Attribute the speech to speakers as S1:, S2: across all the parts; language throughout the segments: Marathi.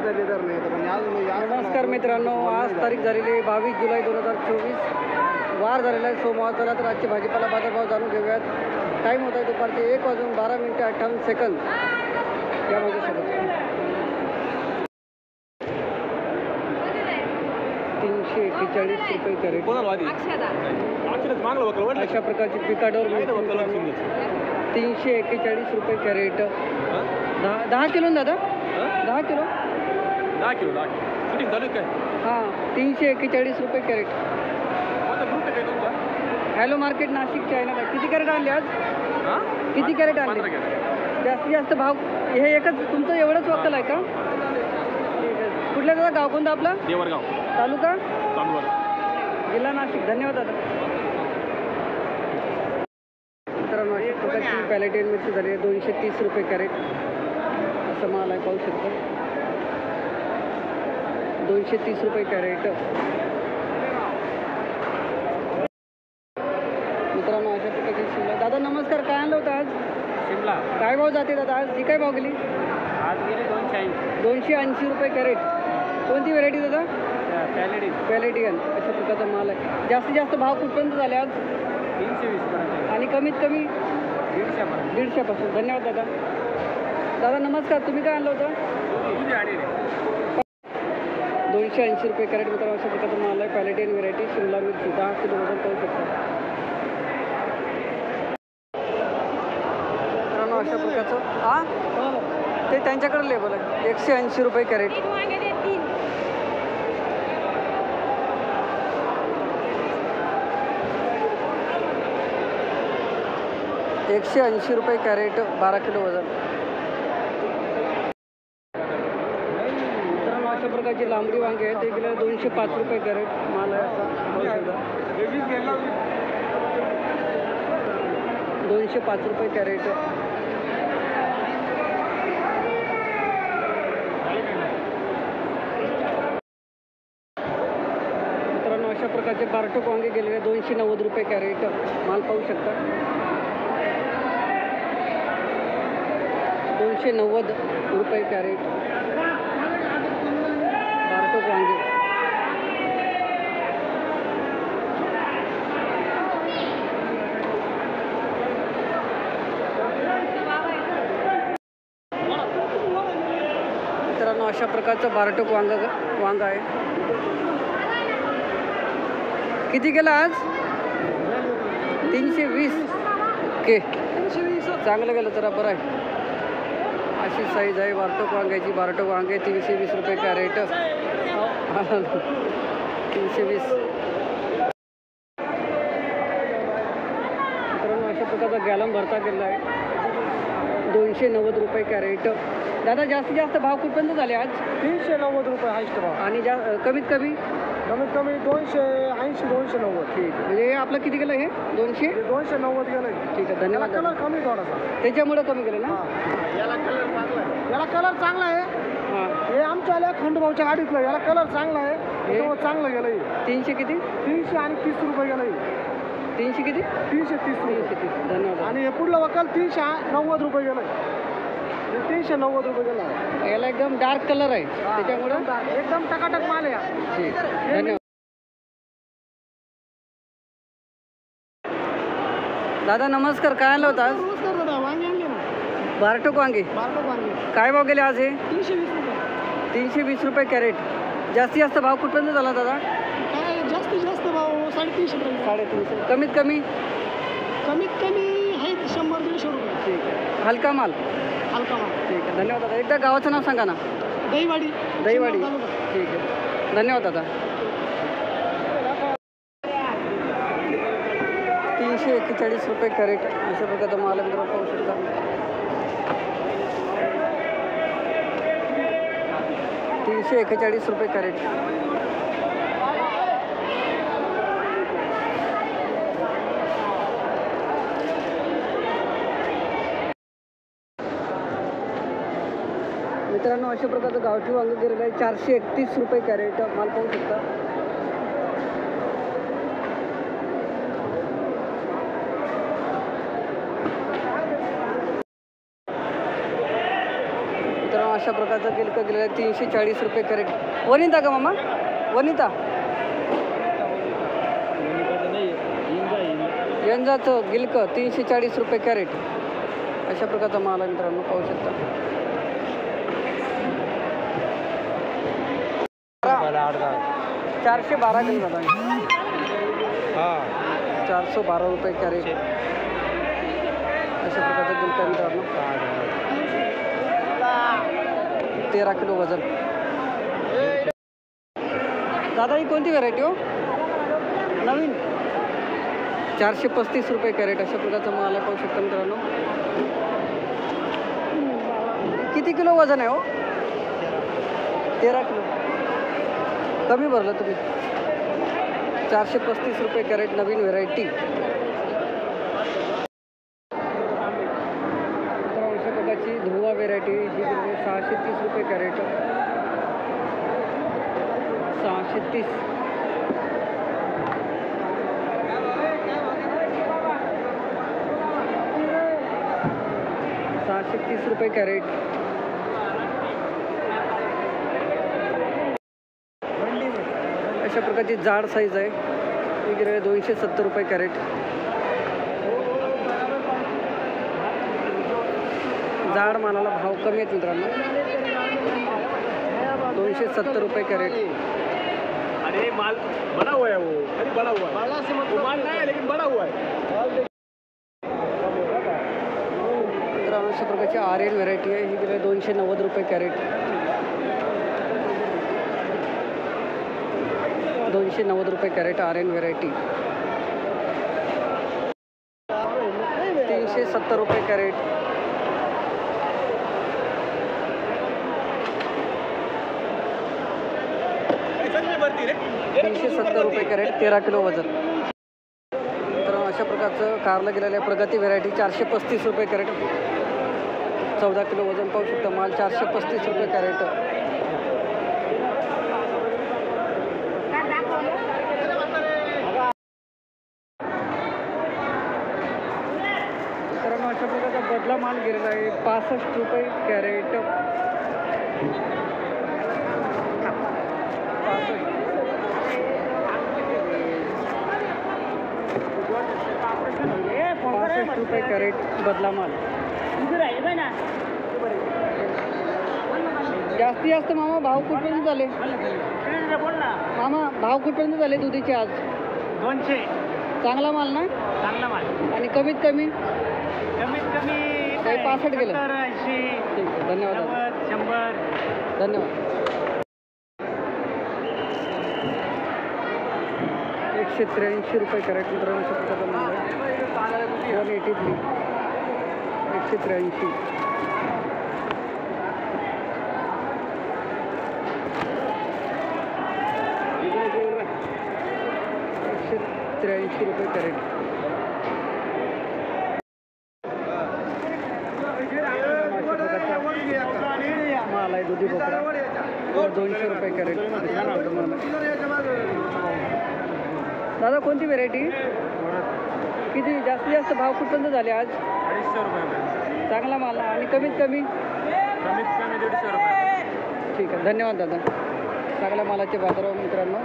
S1: नमस्कार मित्रांनो, आज तारीख झालेली आहे 22 जुलै 2024, वार झालेला आहे सोमवार. चला तर आजचे भाजीपाला बाजारभाव जाणून घेऊयात. टाईम होता आहे दुपारचे 1:12:58 या माझ्यासोबत 341 रुपये कॅरेट. अशा प्रकारची पिकाडोर 341 रुपये कॅरेट. 10 किलो दादा, 10 किलो
S2: शूटिंग चालू काय?
S1: हां, 341 रुपये कॅरेट. हॅलो मार्केट नाशिकचे आहे ना. किती कॅरेट आणले आज? किती कॅरेट आणले? जास्तीत जास्त भाव हे एकच तुमचं एवढंच वक्कल आहे का? कुठल्या दादा गाव कोणतं आपलं?
S2: देवरगाव
S1: तालुका
S2: चांदवड
S1: जिल्हा नाशिक. धन्यवाद दादा. मित्रांनो अशा प्रकारची पॅलेटियन मिरची झाली आहे 230 रुपये कॅरेट. असं माल आहे, पाहू शकतो 230 रुपये कॅरेट. मित्रांनो अशा प्रकारची शिमला. दादा नमस्कार, काय आणलं होतं आज?
S2: शिमला
S1: काय भाव जाते दादा आज? ही काय भाव गेली?
S2: आज गेले 280.
S1: 280 रुपये कॅरेट. कोणती व्हरायटी दादा? पॅलेटियन. अशा प्रकारचा माल आहे. जास्तीत जास्त भाव कुठपर्यंत झाले आज?
S2: 320 पर्यंत.
S1: आणि कमीत कमी 150 पासून. धन्यवाद दादा. दादा नमस्कार, तुम्ही काय आणलं होतं? 280 रुपये कॅरेट. मित्रांनो अशा प्रकारचा माल आहे, पॅलेटियन व्हरायटी शिमला मिरची 10 किलो वजन पाहू शकता. मित्रांनो अशा प्रकारचं ते त्यांच्याकडे लेबल आहे. 180 रुपये कॅरेट. 180 रुपये कॅरेट, 12 किलो वजन. मित्रांनो अशा प्रकारची लांबडी वांगे आहेत, ते गेले 205 रुपये कॅरेट. माल आहे असा 205 रुपये कॅरेट. मित्रांनो अशा प्रकारचे बारटोक वांगे गेलेले 290 रुपये कॅरेट. माल पाहू शकता 290 रुपये कॅरेट. बारटोक वांगे. मित्रांनो अशा प्रकारचं बारटोक वांगा आहे. किती गेला आज? 320. ओके, चांगलं गेलं जरा, बरं आहे. अशी साईज आहे बारटोक वांग्याची. बारटोक वांगे 320 रुपये कॅरेट. 320. मित्रांनो अशा प्रकारचा गॅलम भरता गेला आहे 290 रुपये कॅरेट. दादा जास्तीत जास्त भाव कुठपर्यंत झाले आज?
S2: 390 रुपये हायस्ट भाव.
S1: आणि कमीत कमी
S2: 280 290.
S1: ठीक आहे. म्हणजे आपलं किती गेलं हे?
S2: 290 गेलं.
S1: ठीक आहे, धन्यवाद.
S2: कलर कमी थोडासा,
S1: त्याच्यामुळे कमी गेलं ना?
S2: याला कलर चांगला आहे. हे आमच्या खंडभाऊच्या गाडीतलं, याला कलर चांगला आहे, हे चांगलं गेलं.
S1: 300 किती?
S2: 330 रुपये गेलं.
S1: 300 किती?
S2: 330 रुपये.
S1: धन्यवाद.
S2: आणि हे पुढलं वकाल 390 रुपये गेलं. 390 रुपये गेलं.
S1: याला एकदम डार्क कलर आहे, त्याच्यामुळे
S2: एकदम टकाटक माल आहे.
S1: ठीक, धन्यवाद. दादा नमस्कार, काय आणलं होतं आज?
S2: नमस्कार दादा, वांगे आणले ना.
S1: बारटोक वांगे. काय भाव गेले आज हे?
S2: 320 रुपये.
S1: 320 रुपये कॅरेट. जास्तीत जास्त भाव कुठपर्यंत झाला दादा?
S2: काय जास्तीत जास्त भाव 350 रुपये.
S1: 350. कमीत कमी
S2: आहेत 100-150 रुपये.
S1: ठीक आहे. हलका माल.
S2: हलका माल.
S1: ठीक आहे, धन्यवाद दादा. एकदा गावाचं नाव सांगा ना.
S2: दहीवाडी.
S1: ठीक आहे, धन्यवाद दादा. 341 रुपये कॅरेट. अशा प्रकारचा माल मित्र पाहू शकता. 341 रुपये कॅरेट. मित्रांनो अशा प्रकारचं गावठी वांगे गेलेलं आहे 431 रुपये कॅरेट. माल पाहू शकता. अशा प्रकारचं गिलकं गेलेलं आहे 340 रुपये कॅरेट. वनिता का मामा? वनिता यंजाचं गिलकं 340 रुपये कॅरेट. अशा प्रकारचा माल आहे मित्रांनो, पाहू शकता. 412 किलो झाला. 412 रुपये कॅरेट. अशा प्रकारचं गिलकं आहे मित्रांनो. 13 किलो वजन. दादा ही कोणती व्हरायटी हो? नवीन 435 रुपये कॅरेट. अशा प्रकारचा माल आहे, पाहू शकता मित्रांनो. किती किलो वजन आहे हो? 13 किलो. कमी भरलं तुम्ही. 435 रुपये कॅरेट नवीन व्हेरायटी. अशा प्रकारची ध्रुवा व्हेरायटी ही 630 रुपये कॅरेट. 630. रुपये कॅरेट. अशा प्रकारची जाड साईज आहे. वगैरे 270 रुपये कॅरेट. जाड मालाला भाव कमी आहेत मित्रांनो. 270 रुपये कॅरेट.
S3: अरे माल बड़ा हुआ है वो, अरे बड़ा हुआ है, वो माल नहीं है लेकिन बड़ा हुआ है.
S1: अशा प्रकारची आर्यन व्हेरायटी आहे. ही गेले 290 रुपये कॅरेट. 290 रुपये कॅरेट आर्यन व्हेरायटी. 370 रुपये कॅरेट. 370 रुपये कॅरेट. 13 किलो वजन. तर अशा प्रकारचं कारलं गेलेलं आहे प्रगती व्हेरायटी. 435 रुपये कॅरेट. 14 किलो वजन. पाहू शकता माल 435 रुपये कॅरेट. तर अशा प्रकारचा बदला माल गेलेला आहे 65 रुपये कॅरेट. 65 रुपये कॅरेट बदला माल. जास्तीत जास्त मामा भाव कुठपर्यंत झाले? मामा भाव कुठपर्यंत झाले दुधीचे आज?
S2: 200.
S1: चांगला माल ना?
S2: चांगला माल.
S1: आणि कमीत कमी?
S2: कमीत कमी
S1: काही 65 गेलं.
S2: 80.
S1: ठीक आहे, धन्यवाद.
S2: 100.
S1: धन्यवाद. 183 रुपये कॅरेट मित्रांनो. अशा प्रकारचा माल आहे. 183. 183. 183 रुपये कॅरेट. माल आहे दुधी भोपळा. 200 रुपये कॅरेट. दादा कोणती व्हेरायटी? किती जास्तीत जास्त भाव कुठपर्यंत झाले आज?
S3: 250 रुपये.
S1: चांगला माल आणि कमीत कमी?
S3: कमीत कमी 150 रुपये.
S1: ठीक आहे, धन्यवाद दादा. चांगल्या मालाचे बाजारभाव मित्रांनो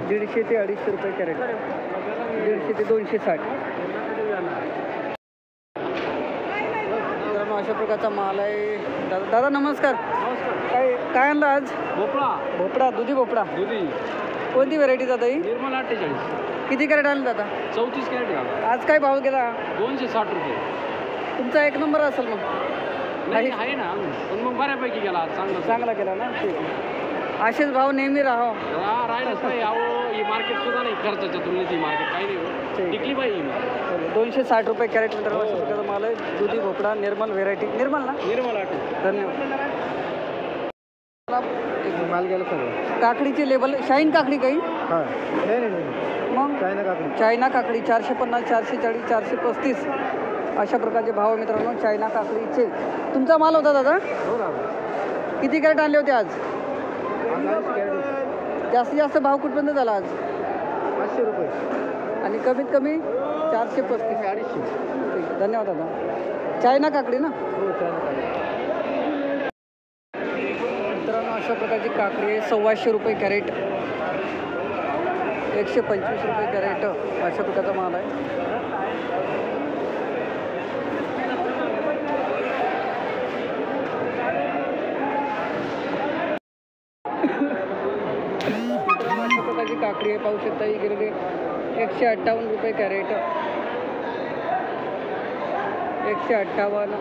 S1: 150 ते 250 रुपये कॅरेट. 150 ते 260. मित्रांनो अशा प्रकारचा माल आहे. दादा नमस्कार. काय काय आणलं आज?
S3: भोपळा.
S1: भोपळा, दुधी भोपळा.
S3: दुधी.
S1: कोणती व्हेरायटी दादा ही?
S3: निर्मल 48.
S1: किती कॅरेट आणलं दादा?
S3: 34 कॅरेट घाला.
S1: आज काय भाव गेला?
S3: 260 रुपये.
S1: तुमचा एक नंबर असेल मग.
S3: नाही आहे ना, पण मग बऱ्यापैकी गेला.
S1: चांगला केला ना. ठीक आहे, असेच भाव नेहमी राहो.
S3: राहिलंच नाही. अहो ही मार्केट सुद्धा नाही खर्चाच्या तुलनेत. ही मार्केट काही नाही टिकली पाहिजे.
S1: 260 रुपये कॅरेट मित्रांनो. अशा प्रकारचा माल आहे. दुधी भोपळा निर्मल व्हेरायटी. निर्मल ना?
S3: निर्मल 48.
S1: धन्यवाद.
S2: माल गेला सगळं.
S1: काकडीचे लेबल शाईन काकडी काही?
S2: हां. नाही.
S1: मग
S2: चायना काकडी.
S1: चायना काकडी 450, 440, 435 अशा प्रकारचे भाव मित्रांनो चायना काकडीचे. तुमचा माल होता दादा?
S2: हो ना.
S1: किती कॅरेट आणले होते आज?
S2: 40 कॅरेट.
S1: जास्तीत जास्त भाव कुठपर्यंत झाला आज?
S2: 500 रुपये.
S1: आणि कमीत कमी? 435.
S2: 250.
S1: ठीक आहे, धन्यवाद दादा. चायना काकडी ना?
S2: हो चायना काकडी.
S1: अशा प्रकारची काकडी आहे 125 रुपये कॅरेट, 125 रुपये कॅरेट अशा प्रकारचा माल आहे. अशा प्रकारची काकडी आहे, पाहू शकता ही गेलेली 158 रुपये कॅरेट, 158.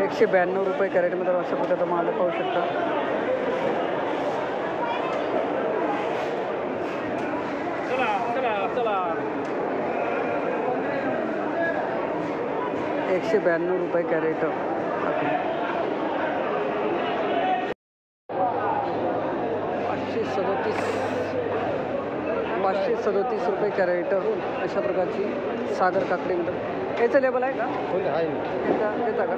S1: 192 रुपये कॅरेटमध्ये अशा प्रकारचा माल पाहू शकता.
S3: चला चला
S1: 192 रुपये कॅरेट. 537 रुपये कॅरेट अशा प्रकारची सागर काकडी मिळतात. याचं लेबल आहे का? देता का?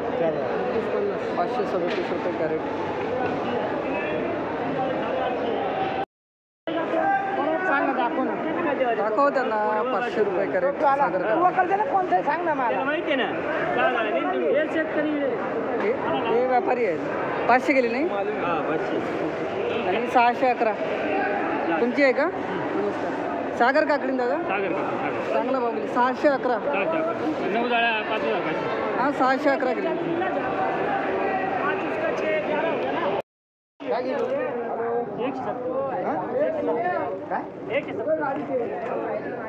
S1: 537 रुपये कॅरेट. दाखव त्यांना 500 रुपये कॅरेट सागर काकडी.
S2: सांग ना मला.
S3: माहिती ना
S1: हे व्यापारी आहेत. 500 गेले नाही आणि 611 तुमची आहे का? नमस्कार. सागर काकडी दादा चांगला भाव गेली. 611. हां 611 गेले. काय गेलो?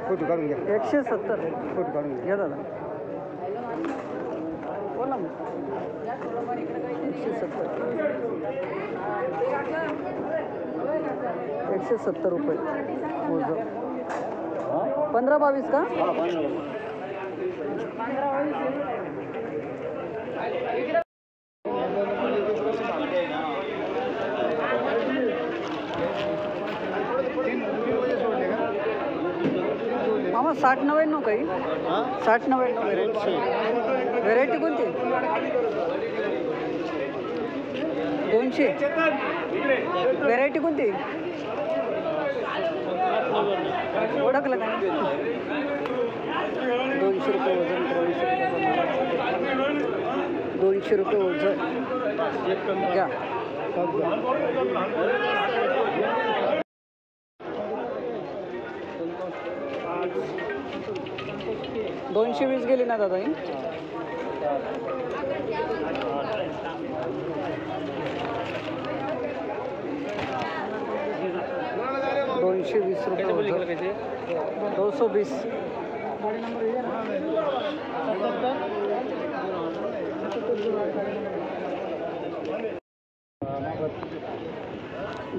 S2: फोटो काढून घ्या.
S1: 170
S2: फोटो काढून
S1: घ्या दादा. बोल ना 170 रुपये मोजं. 15-22 का? मामा 60-99 काही 60-99 व्हेरायटी कोणती? 200 व्हेरायटी कोणती? ओळखलं का? 200 रुपये वजन. 200 रुपये वजन घ्या. 220 गेली ना दादा ही. 220 रुपये वजन. 220.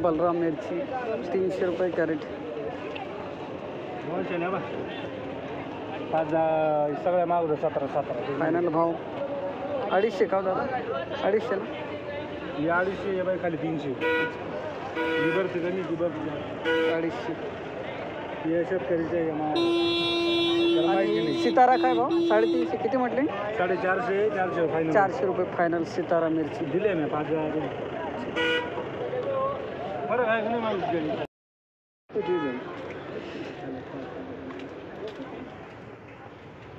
S1: बलराम मिरची 300 रुपये कॅरेट.
S3: सगळ्या मागं 17
S1: फायनल भाव 250 का दादा? 250 ना?
S3: हे 250 हे बाई खाली 300. लिबरची कमी
S1: 250.
S3: हे शेतकरीचे
S1: आणि सितारा काय भाव? 350. किती म्हटले?
S3: 450 फायनल.
S1: 400 रुपये फायनल सितारा मिरची.
S3: दिले मी 5000 बरं काय नाही माणूस गेली.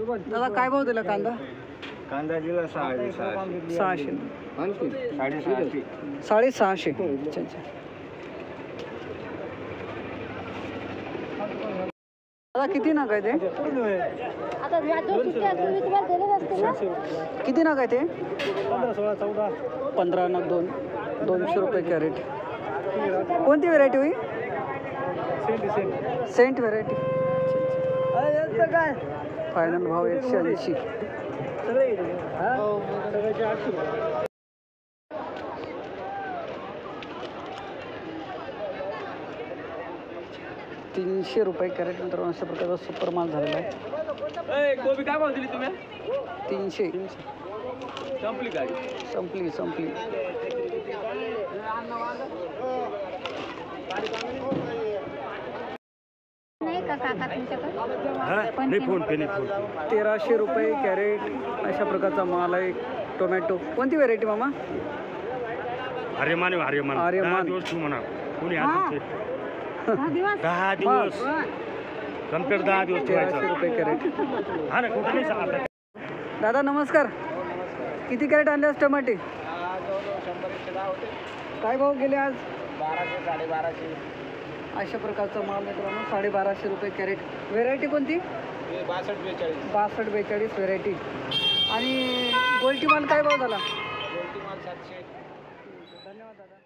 S1: दादा काय भाव दिला कांदा?
S3: कांदा दिला 650.
S1: 600.
S3: 650.
S1: 650. अच्छा अच्छा. दादा किती नग आहे ते? किती नग आहे ते?
S3: 15, 16, 14.
S1: 15 नग 200 रुपये कॅरेट. कोणती व्हेरायटी होई? Saint variety. काय फायनल भाव 180. ₹300 रुपये कॅरेट. नंतर अशा प्रकारचा सुपर माल झालेला आहे.
S3: गोबी काय भाव दिली तुम्ही?
S1: 300.
S3: संपली गाडी.
S1: संपली.
S3: नाही फोन पे.
S1: 1300 रुपये कॅरेट अशा प्रकारचा माल आहे. टोमॅटो कोणती व्हेरायटी मामा?
S3: आर्यमान.
S1: 10
S3: दिवस म्हणा कोणी 10 दिवस कम्प्लीट 10 दिवस
S1: 1300 रुपये कॅरेट.
S3: हा ना कुठे नाही सांगा.
S1: दादा नमस्कार. किती कॅरेट आणले आज टमाटे? काय भाव गेले आज?
S2: 1200 1250.
S1: अशा प्रकारचा माल मित्रांनो 1250 रुपये कॅरेट. व्हेरायटी कोणती? 62 42 व्हेरायटी. आणि गोल्टी माल काय भाव झाला?
S2: गोल्टी माल 700.
S1: धन्यवाद दादा.